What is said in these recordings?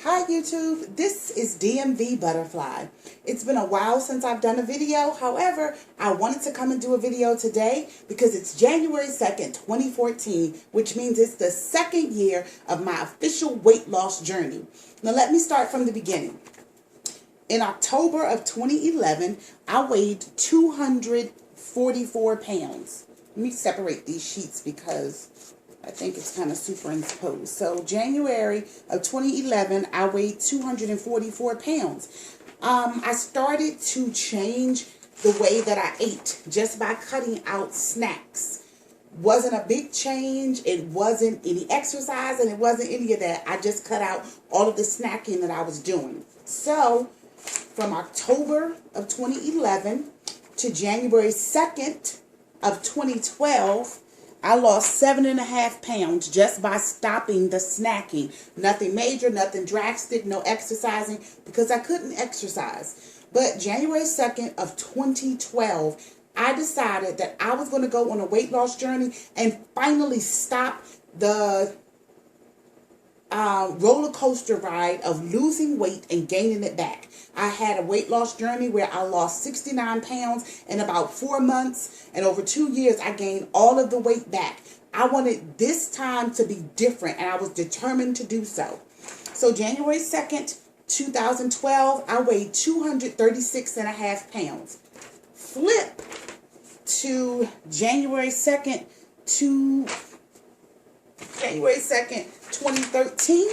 Hi YouTube, this is DMV Butterfly. It's been a while since I've done a video. However, I wanted to come and do a video today because it's January 2nd, 2014, which means it's the second year of my official weight loss journey. Now let me start from the beginning. In October of 2011, I weighed 244 pounds. Let me separate these sheets because I think it's kind of superimposed. So January of 2011, I weighed 244 pounds. I started to change the way that I ate just by cutting out snacks. Wasn't a big change. It wasn't any exercise and it wasn't any of that. I just cut out all of the snacking that I was doing. So from October of 2011 to January 2nd of 2012, I lost 7.5 pounds just by stopping the snacking. Nothing major, nothing drastic, no exercising because I couldn't exercise. But January 2nd of 2012, I decided that I was going to go on a weight loss journey and finally stop the roller coaster ride of losing weight and gaining it back. I had a weight loss journey where I lost 69 pounds in about 4 months, and over 2 years I gained all of the weight back. I wanted this time to be different and I was determined to do so. So January 2nd, 2012, I weighed 236.5 pounds. Flip to January 2nd, 2013,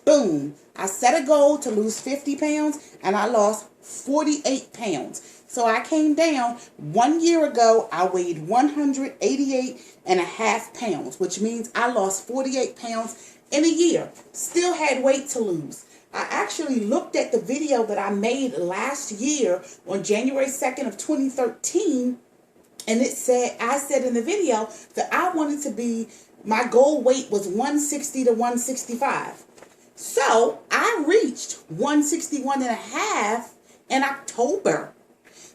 boom, I set a goal to lose 50 pounds and I lost 48 pounds. So I came down. 1 year ago, I weighed 188.5 pounds, which means I lost 48 pounds in a year. Still had weight to lose. I actually looked at the video that I made last year on January 2nd of 2013, and I said in the video that I wanted to be, my goal weight was 160 to 165. So I reached 161.5 in October.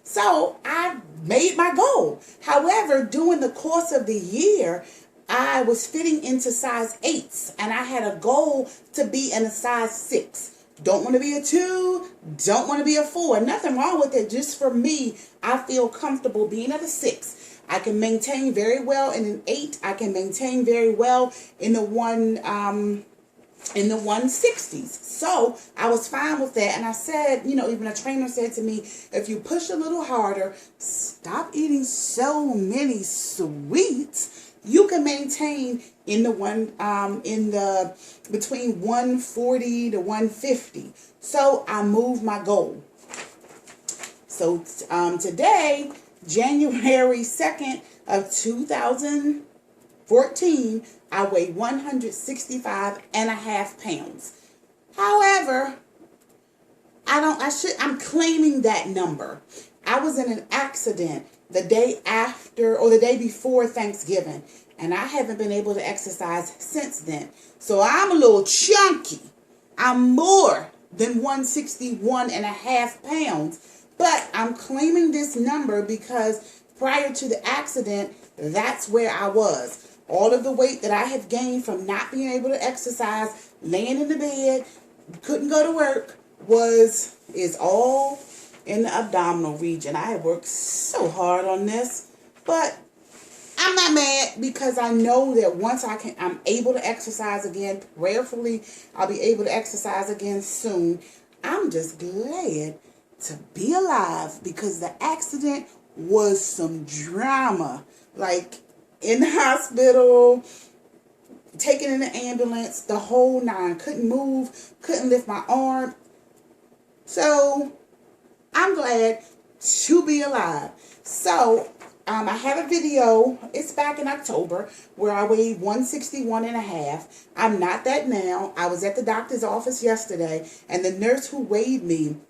So I made my goal. However, during the course of the year, I was fitting into size 8s and I had a goal to be in a size 6. Don't want to be a 2, don't want to be a 4. Nothing wrong with it. Just for me, I feel comfortable being at a 6. I can maintain very well in an 8. I can maintain very well in the 160s. So I was fine with that. And I said, even a trainer said to me, if you push a little harder, stop eating so many sweets, you can maintain in the between 140 to 150. So I moved my goal. So today, January 2nd of 2014, I weigh 165.5 pounds. However, I'm claiming that number. I was in an accident the day after or the day before Thanksgiving, and I haven't been able to exercise since then. So I'm a little chunky. I'm more than 161.5 pounds, but I'm claiming this number because prior to the accident, that's where I was. All of the weight that I have gained from not being able to exercise, laying in the bed, couldn't go to work, is all in the abdominal region. I have worked so hard on this, but I'm not mad because I know that once I'm able to exercise again, prayerfully, I'll be able to exercise again soon. I'm just glad to be alive because the accident was some drama. Like in the hospital, taken in the ambulance, the whole nine. Couldn't move, couldn't lift my arm. So I'm glad to be alive. So I have a video, it's back in October, where I weighed 161.5. I'm not that now. I was at the doctor's office yesterday, and the nurse who weighed me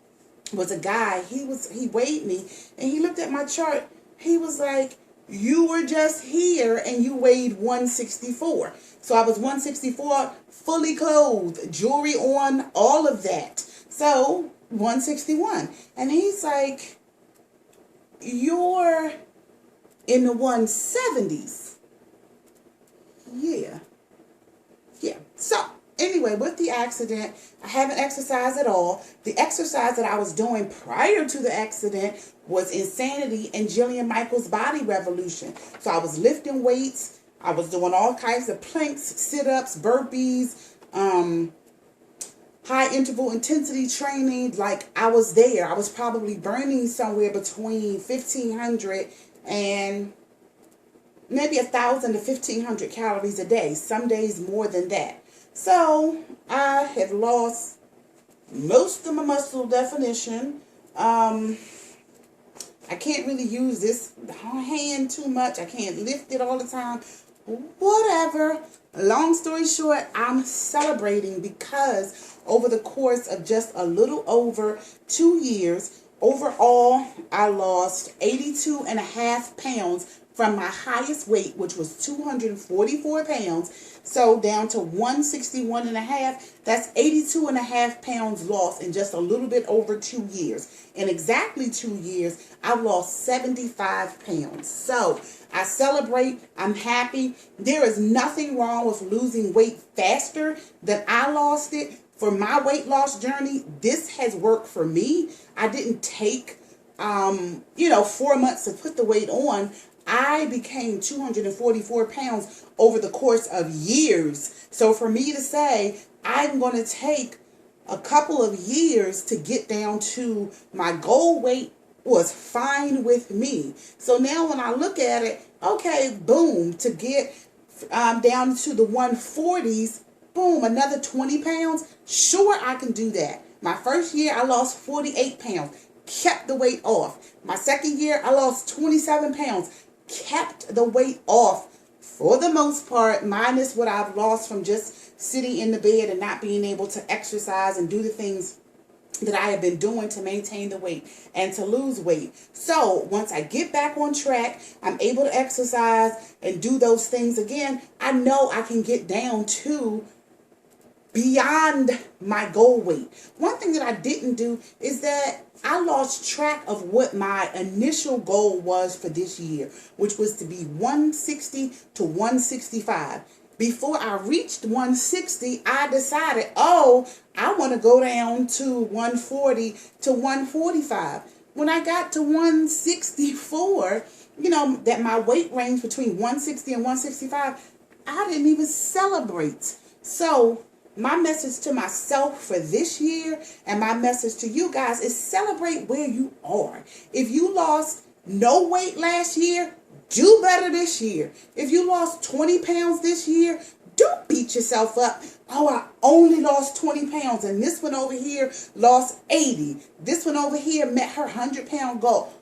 was a guy. He weighed me, and he looked at my chart. He was like, you were just here, and you weighed 164. So I was 164, fully clothed, jewelry on, all of that. So 161. And he's like, you're in the 170s. Yeah. So anyway, with the accident, I haven't exercised at all. The exercise that I was doing prior to the accident was Insanity and Jillian Michaels Body Revolution. So I was lifting weights. I was doing all kinds of planks, sit-ups, burpees, high interval intensity training. Like, I was there. I was probably burning somewhere between 1,500 and maybe 1,000 to 1,500 calories a day. Some days more than that. So I have lost most of my muscle definition. I can't really use this hand too much. I can't lift it all the time. Whatever. Long story short, I'm celebrating because over the course of just a little over 2 years, overall, I lost 82.5 pounds from my highest weight, which was 244 pounds. So down to 161.5. That's 82.5 pounds lost in just a little bit over 2 years. In exactly 2 years, I've lost 75 pounds. So I celebrate. I'm happy. There is nothing wrong with losing weight faster than I lost it. For my weight loss journey, this has worked for me. I didn't take, 4 months to put the weight on. I became 244 pounds over the course of years. So for me to say, I'm going to take a couple of years to get down to my goal weight was fine with me. So now when I look at it, okay, boom, to get down to the 140s, boom, another 20 pounds. Sure, I can do that. My first year, I lost 48 pounds, kept the weight off. My second year, I lost 27 pounds, kept the weight off for the most part, minus what I've lost from just sitting in the bed and not being able to exercise and do the things that I have been doing to maintain the weight and to lose weight. So once I get back on track, I'm able to exercise and do those things again. I know I can get down to beyond my goal weight. One thing that I didn't do is that I lost track of what my initial goal was for this year, which was to be 160 to 165. Before I reached 160, I decided, I want to go down to 140 to 145. When I got to 164, that my weight range between 160 and 165, I didn't even celebrate. So my message to myself for this year and my message to you guys is celebrate where you are. If you lost no weight last year, do better this year. If you lost 20 pounds this year, don't beat yourself up. I only lost 20 pounds and this one over here lost 80. This one over here met her 100-pound goal.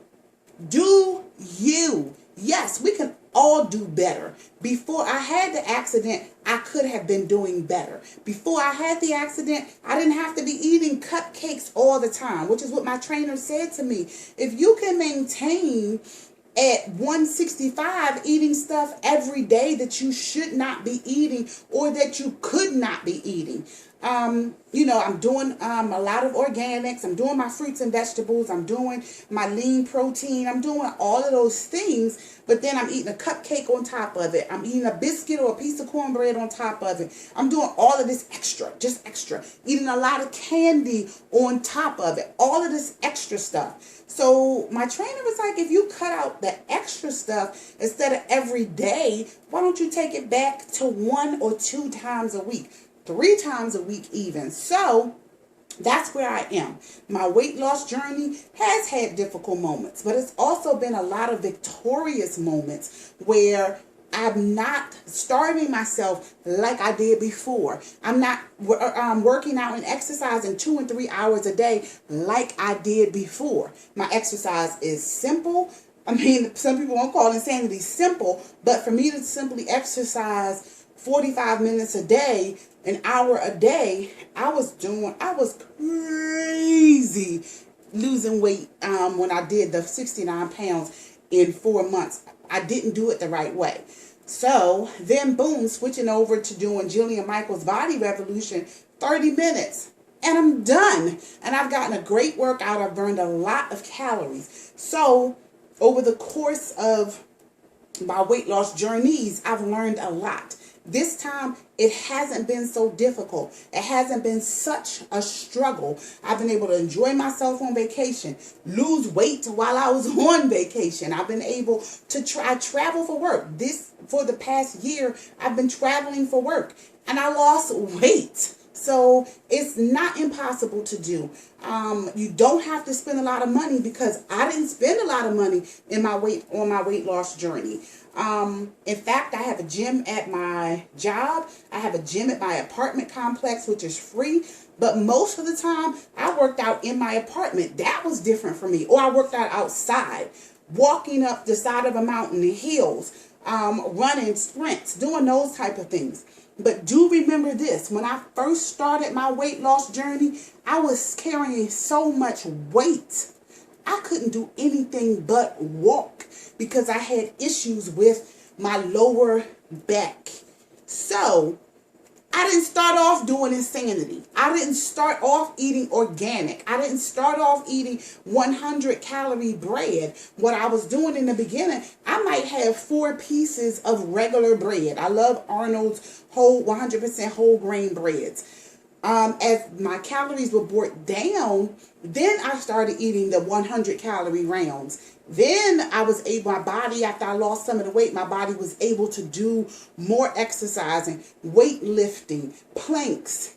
Do you. Yes, we can all do better. Before I had the accident, I could have been doing better. Before I had the accident, I didn't have to be eating cupcakes all the time, which is what my trainer said to me. If you can maintain at 165 eating stuff every day that you should not be eating or that you could not be eating. I'm doing a lot of organics. I'm doing my fruits and vegetables. I'm doing my lean protein. I'm doing all of those things, but then I'm eating a cupcake on top of it. I'm eating a biscuit or a piece of cornbread on top of it. I'm doing all of this extra, just extra. Eating a lot of candy on top of it. All of this extra stuff. So my trainer was like, if you cut out the extra stuff instead of every day, why don't you take it back to 1 or 2 times a week? 3 times a week even. So that's where I am. My weight loss journey has had difficult moments, but it's also been a lot of victorious moments where I'm not starving myself like I did before. I'm not working out and exercising 2 and 3 hours a day like I did before. My exercise is simple. I mean, some people won't call insanity simple, but for me to simply exercise 45 minutes a day, an hour a day, I was crazy losing weight when I did the 69 pounds in 4 months. I didn't do it the right way. So then boom, switching over to doing Jillian Michaels Body Revolution, 30 minutes. And I'm done. And I've gotten a great workout. I've burned a lot of calories. So over the course of my weight loss journeys, I've learned a lot. This time, it hasn't been so difficult. It hasn't been such a struggle. I've been able to enjoy myself on vacation, lose weight while I was on vacation. I've been able to travel for work. For the past year, I've been traveling for work, and I lost weight. So it's not impossible to do. You don't have to spend a lot of money, because I didn't spend a lot of money on my weight loss journey. In fact, I have a gym at my job. I have a gym at my apartment complex, which is free. But most of the time, I worked out in my apartment. That was different for me. Or I worked out outside, walking up the side of a mountain in hills, running sprints, doing those type of things. But do remember this: when I first started my weight loss journey, I was carrying so much weight. I couldn't do anything but walk because I had issues with my lower back. So I didn't start off doing insanity. I didn't start off eating organic. I didn't start off eating 100-calorie bread. What I was doing in the beginning, I might have 4 pieces of regular bread. I love Arnold's 100% whole grain breads. As my calories were brought down, then I started eating the 100-calorie rounds. Then my body, after I lost some of the weight, my body was able to do more exercising, weightlifting, planks,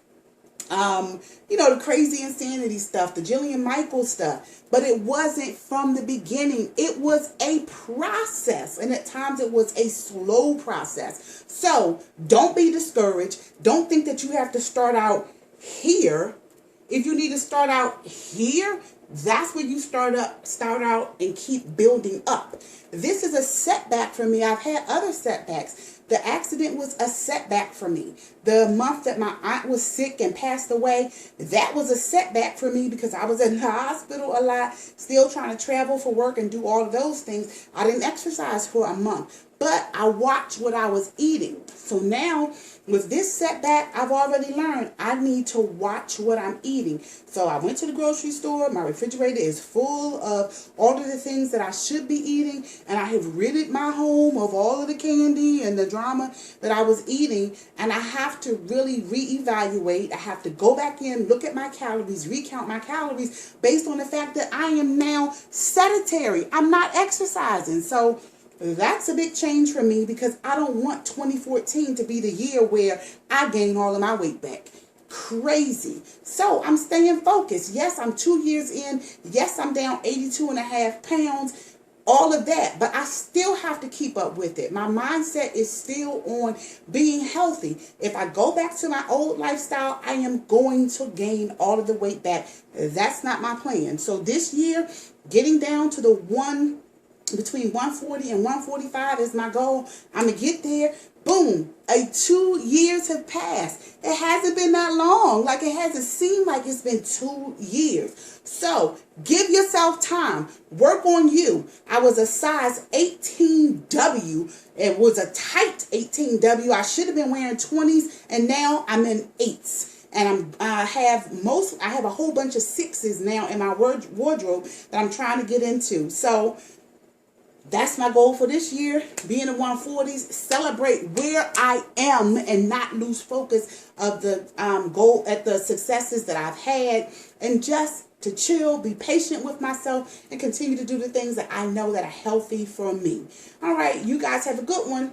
the crazy insanity stuff, the Jillian Michaels stuff. But it wasn't from the beginning. It was a process. And at times it was a slow process. So don't be discouraged. Don't think that you have to start out here. If you need to start out here, that's where you start out and keep building up. This is a setback for me. I've had other setbacks. The accident was a setback for me. The month that my aunt was sick and passed away, that was a setback for me because I was in the hospital a lot, still trying to travel for work and do all of those things. I didn't exercise for a month, but I watched what I was eating. So now, with this setback, I've already learned I need to watch what I'm eating. So I went to the grocery store. My refrigerator is full of all of the things that I should be eating. And I have ridded my home of all of the candy and the drama that I was eating. And I have to really reevaluate. I have to go back in, look at my calories, recount my calories based on the fact that I am now sedentary. I'm not exercising. So that's a big change for me because I don't want 2014 to be the year where I gain all of my weight back. Crazy. So I'm staying focused. Yes, I'm 2 years in. Yes, I'm down 82.5 pounds. All of that. But I still have to keep up with it. My mindset is still on being healthy. If I go back to my old lifestyle, I am going to gain all of the weight back. That's not my plan. So this year, getting down to between 140 and 145 is my goal. I'm going to get there. Boom. 2 years have passed. It hasn't been that long. Like, it hasn't seemed like it's been 2 years. So give yourself time. Work on you. I was a size 18W. It was a tight 18W. I should have been wearing 20s, and now I'm in 8s. And I have a whole bunch of 6s now in my wardrobe that I'm trying to get into. So that's my goal for this year, be in the 140s, celebrate where I am and not lose focus of the goal at the successes that I've had, and just to chill, be patient with myself, and continue to do the things that I know that are healthy for me. All right, you guys have a good one.